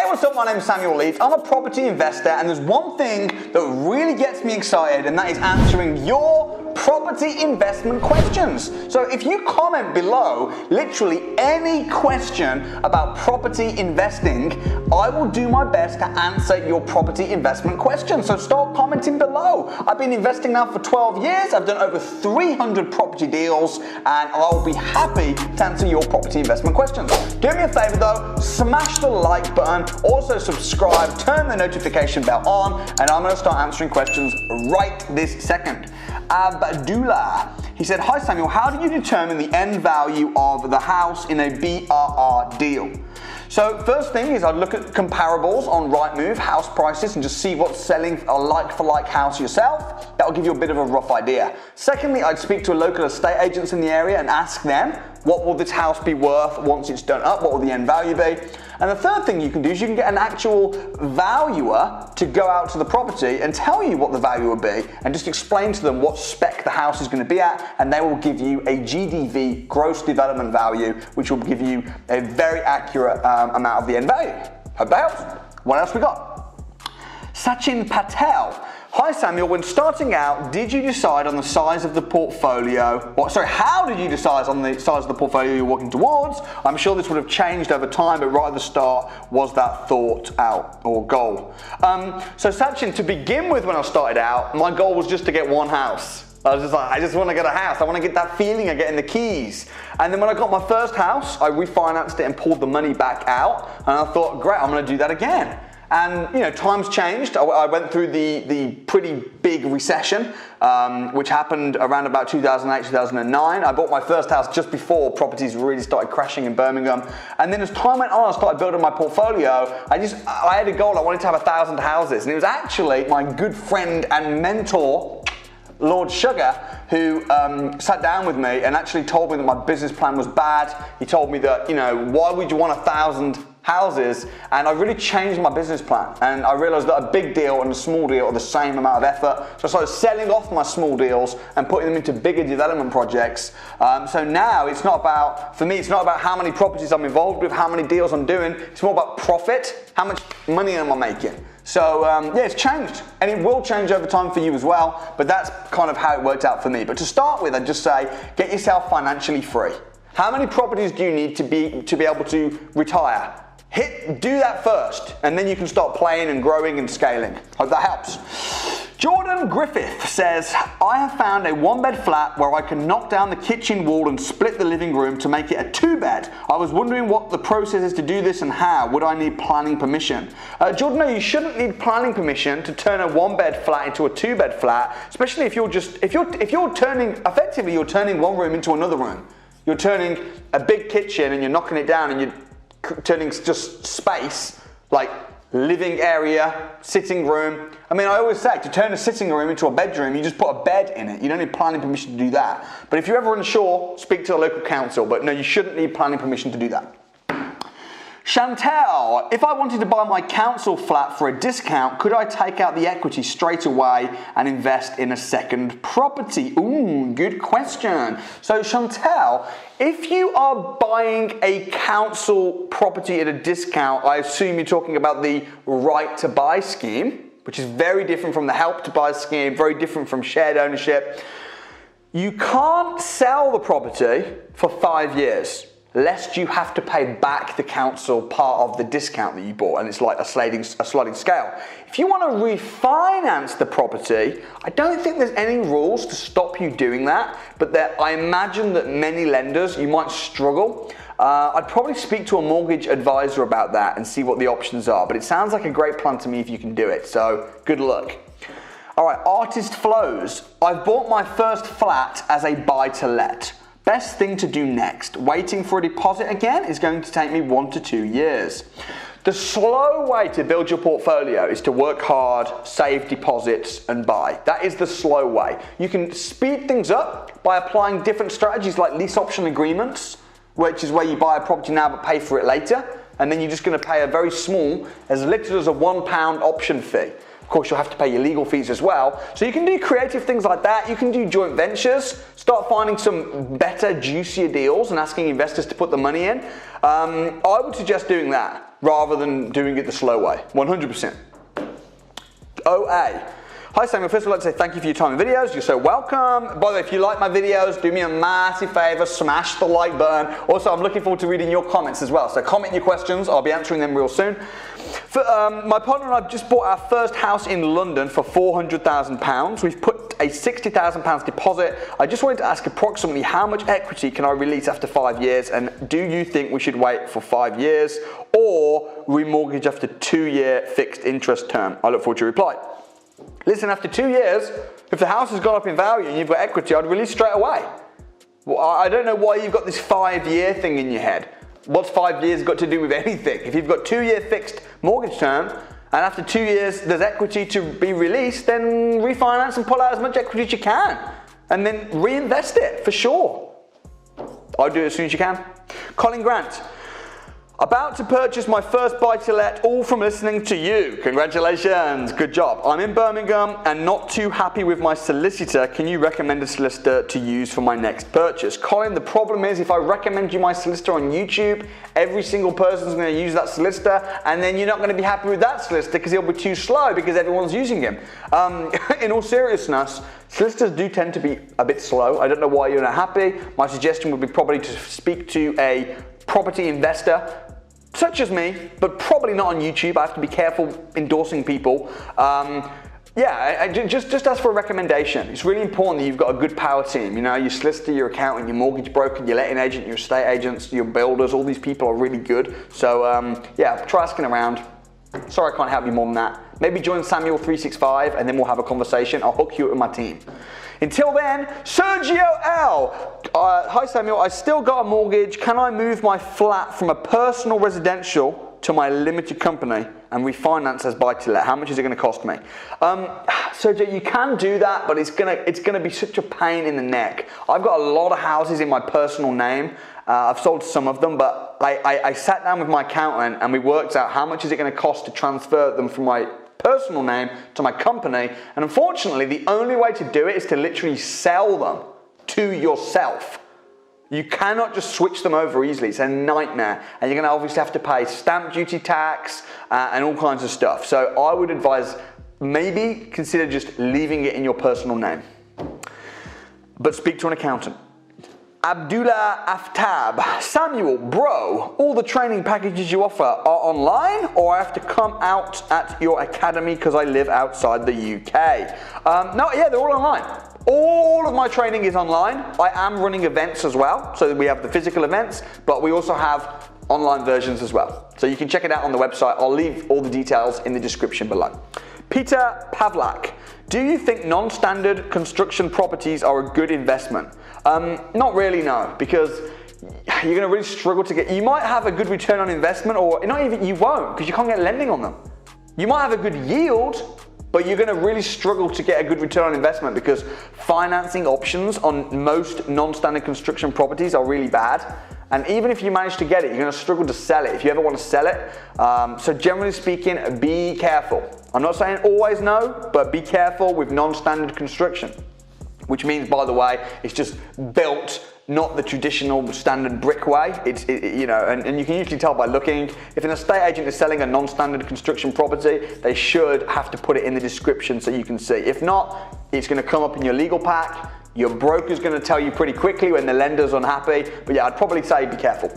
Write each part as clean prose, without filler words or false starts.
what's up? My name's Samuel Leeds. I'm a property investor, and there's one thing that really gets me excited, and that is answering your property investment questions. So if you comment below literally any question about property investing, I will do my best to answer your property investment questions. So start commenting below. I've been investing now for 12 years. I've done over 300 property deals, and I'll be happy to answer your property investment questions. Do me a favor though, smash the like button, also subscribe, turn the notification bell on, and I'm going to start answering questions right this second. Abdullah, he said, hi Samuel, how do you determine the end value of the house in a BRRR deal? So first thing is I'd look at comparables on Rightmove, house prices, and just see what's selling a like-for-like house yourself. That'll give you a bit of a rough idea. Secondly, I'd speak to local estate agents in the area and ask them, what will this house be worth once it's done up? What will the end value be? And the third thing you can do is you can get an actual valuer to go out to the property and tell you what the value will be, and just explain to them what spec the house is going to be at, and they will give you a GDV, gross development value, which will give you a very accurate amount of the end value. Hope that helps. What else we got? Sachin Patel. Hi Samuel, when starting out, did you decide on the size of the portfolio, how did you decide on the size of the portfolio you're working towards? I'm sure this would have changed over time, but right at the start, was that thought out or goal? So Sachin, to begin with, when I started out, my goal was just to get one house. I was just like, I just want to get a house. I want to get that feeling of getting the keys. And then when I got my first house, I refinanced it and pulled the money back out. And I thought, great, I'm going to do that again. And you know, times changed. I went through the pretty big recession, which happened around about 2008, 2009. I bought my first house just before properties really started crashing in Birmingham. And then as time went on, I started building my portfolio. I had a goal. I wanted to have 1,000 houses. And it was actually my good friend and mentor, Lord Sugar, who sat down with me and actually told me that my business plan was bad. He told me that, you know, why would you want 1,000 houses? And I really changed my business plan, and I realized that a big deal and a small deal are the same amount of effort. So I started selling off my small deals and putting them into bigger development projects. So now it's not about, for me, it's not about how many properties I'm involved with, how many deals I'm doing. It's more about profit. How much money am I making? So yeah, it's changed, and it will change over time for you as well, but that's kind of how it worked out for me. But to start with, I'd just say, get yourself financially free. How many properties do you need to be able to retire? Do that first, and then you can start playing and growing and scaling. Hope that helps. Jordan Griffith says, I have found a one-bed flat where I can knock down the kitchen wall and split the living room to make it a two-bed. I was wondering what the process is to do this and how. Would I need planning permission? Jordan, no, you shouldn't need planning permission to turn a one-bed flat into a two-bed flat, especially if you're turning one room into another room. You're turning a big kitchen and you're knocking it down and you're turning just space, like living area, sitting room. I mean, I always say, to turn a sitting room into a bedroom, you just put a bed in it. You don't need planning permission to do that. But if you're ever unsure, speak to the local council. But no, you shouldn't need planning permission to do that. Chantel, if I wanted to buy my council flat for a discount, could I take out the equity straight away and invest in a second property? Ooh, good question. So Chantel, if you are buying a council property at a discount, I assume you're talking about the right to buy scheme, which is very different from the help to buy scheme, very different from shared ownership. You can't sell the property for 5 years, lest you have to pay back the council part of the discount that you bought, and it's like a sliding scale. If you want to refinance the property, I don't think there's any rules to stop you doing that, but I imagine that many lenders, you might struggle. I'd probably speak to a mortgage advisor about that and see what the options are, but it sounds like a great plan to me if you can do it, so good luck. All right, Artist Flows. I've bought my first flat as a buy-to-let. Best thing to do next. Waiting for a deposit again is going to take me 1 to 2 years. The slow way to build your portfolio is to work hard, save deposits, and buy. That is the slow way. You can speed things up by applying different strategies like lease option agreements, which is where you buy a property now but pay for it later, and then you're just going to pay a very small, as little as a £1 option fee. Of course, you'll have to pay your legal fees as well. So you can do creative things like that. You can do joint ventures, start finding some better, juicier deals and asking investors to put the money in. I would suggest doing that. rather than doing it the slow way, 100%. OA. Hi Samuel, first of all, I'd like to say thank you for your time and videos. You're so welcome. By the way, if you like my videos, do me a massive favor, smash the like button. Also, I'm looking forward to reading your comments as well. So comment your questions, I'll be answering them real soon. My partner and I have just bought our first house in London for £400,000. We've put a £60,000 deposit. I just wanted to ask approximately how much equity can I release after 5 years, and do you think we should wait for 5 years or remortgage after 2-year fixed interest term? I look forward to your reply. Listen, after 2 years, if the house has gone up in value and you've got equity, I'd release straight away. Well, I don't know why you've got this 5-year thing in your head. What's 5 years got to do with anything? If you've got 2-year fixed mortgage term, and after 2 years there's equity to be released, then refinance and pull out as much equity as you can, and then reinvest it, for sure. I'll do it as soon as you can. Colin Grant. About to purchase my first buy-to-let, all from listening to you. Congratulations, good job. I'm in Birmingham and not too happy with my solicitor. Can you recommend a solicitor to use for my next purchase? Colin, the problem is if I recommend you my solicitor on YouTube, every single person's going to use that solicitor, and then you're not going to be happy with that solicitor because he'll be too slow because everyone's using him. In all seriousness, solicitors do tend to be a bit slow. I don't know why you're not happy. My suggestion would be probably to speak to a property investor such as me, but probably not on YouTube. I have to be careful endorsing people. Just ask for a recommendation. It's really important that you've got a good power team. You know, your solicitor, your accountant, your mortgage broker, your letting agent, your estate agents, your builders, all these people are really good. So try asking around. Sorry I can't help you more than that. Maybe join Samuel 365 and then we'll have a conversation. I'll hook you up with my team. Until then, Sergio L. Hi Samuel, I still got a mortgage. Can I move my flat from a personal residential to my limited company and refinance as buy-to-let? How much is it going to cost me? Sergio, you can do that, but it's gonna be such a pain in the neck. I've got a lot of houses in my personal name. I've sold some of them, but I sat down with my accountant and we worked out how much is it going to cost to transfer them from my personal name to my company, and unfortunately the only way to do it is to literally sell them to yourself. You cannot just switch them over easily. It's a nightmare, and you're going to obviously have to pay stamp duty, tax, and all kinds of stuff. So I would advise maybe consider just leaving it in your personal name, but speak to an accountant. Abdullah Aftab. Samuel, bro, all the training packages you offer are online, or I have to come out at your academy because I live outside the UK? They're all online. All of my training is online. I am running events as well, so we have the physical events, but we also have online versions as well. So you can check it out on the website. I'll leave all the details in the description below. Peter Pavlak. Do you think non-standard construction properties are a good investment? Not really, no, because you're going to really struggle to get, you might have a good return on investment, or not even, you won't, because you can't get lending on them. You might have a good yield, but you're going to really struggle to get a good return on investment because financing options on most non-standard construction properties are really bad. And even if you manage to get it, you're going to struggle to sell it if you ever want to sell it. So generally speaking, be careful. I'm not saying always no, but be careful with non-standard construction, which means, by the way, it's just built not the traditional standard brick way. And you can usually tell by looking. If an estate agent is selling a non-standard construction property, they should have to put it in the description so you can see. If not, it's going to come up in your legal pack. Your broker's going to tell you pretty quickly when the lender's unhappy. But yeah, I'd probably say be careful.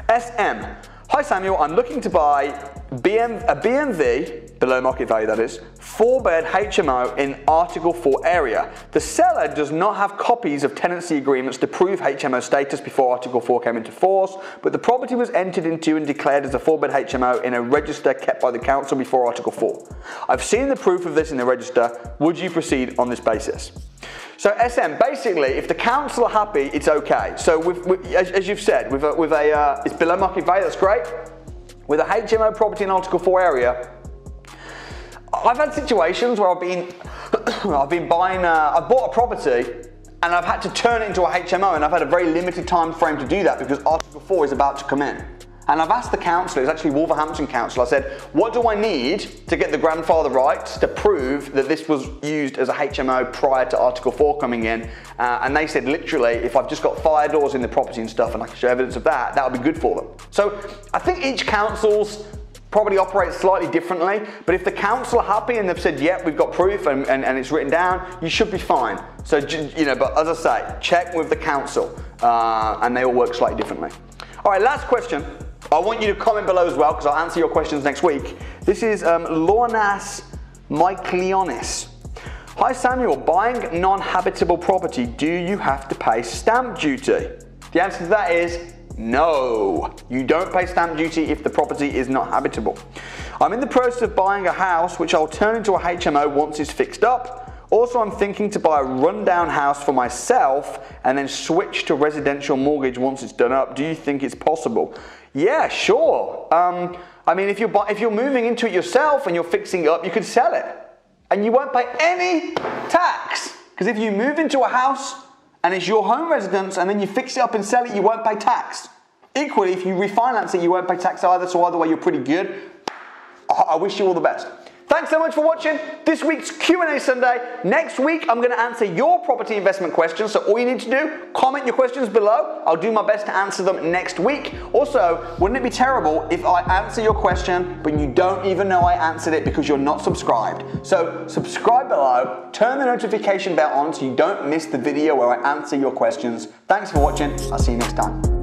SM. Hi Samuel, I'm looking to buy a BMV, below market value that is, 4-bed HMO in Article 4 area. The seller does not have copies of tenancy agreements to prove HMO status before Article 4 came into force, but the property was entered into and declared as a 4-bed HMO in a register kept by the council before Article 4. I've seen the proof of this in the register. Would you proceed on this basis? So SM, basically, if the council are happy, it's okay. So as you've said, it's below market value, that's great. With a HMO property in Article 4 area, I've had situations where I've bought a property and I've had to turn it into a HMO, and I've had a very limited time frame to do that because Article 4 is about to come in. And I've asked the council, it was actually Wolverhampton Council, I said, what do I need to get the grandfather rights to prove that this was used as a HMO prior to Article 4 coming in? And they said, literally, if I've just got fire doors in the property and stuff and I can show evidence of that, that would be good for them. So I think each council's probably operate slightly differently, but if the council are happy and they've said, yep, we've got proof and it's written down, you should be fine. So, you know, but as I say, check with the council, and they all work slightly differently. All right, last question. I want you to comment below as well, because I'll answer your questions next week. This is Lornas Mycleonis. Hi Samuel, buying non-habitable property, do you have to pay stamp duty? The answer to that is no, you don't pay stamp duty if the property is not habitable. I'm in the process of buying a house which I'll turn into a HMO once it's fixed up. Also, I'm thinking to buy a rundown house for myself and then switch to residential mortgage once it's done up. Do you think it's possible? Yeah, sure. I mean, if you're moving into it yourself and you're fixing it up, you could sell it and you won't pay any tax. Because if you move into a house and it's your home residence and then you fix it up and sell it, you won't pay tax. Equally, if you refinance it, you won't pay tax either, so either way you're pretty good. I wish you all the best. Thanks so much for watching this week's Q&A Sunday. Next week, I'm going to answer your property investment questions, so all you need to do, comment your questions below. I'll do my best to answer them next week. Also, wouldn't it be terrible if I answer your question, but you don't even know I answered it because you're not subscribed? So subscribe below, turn the notification bell on so you don't miss the video where I answer your questions. Thanks for watching. I'll see you next time.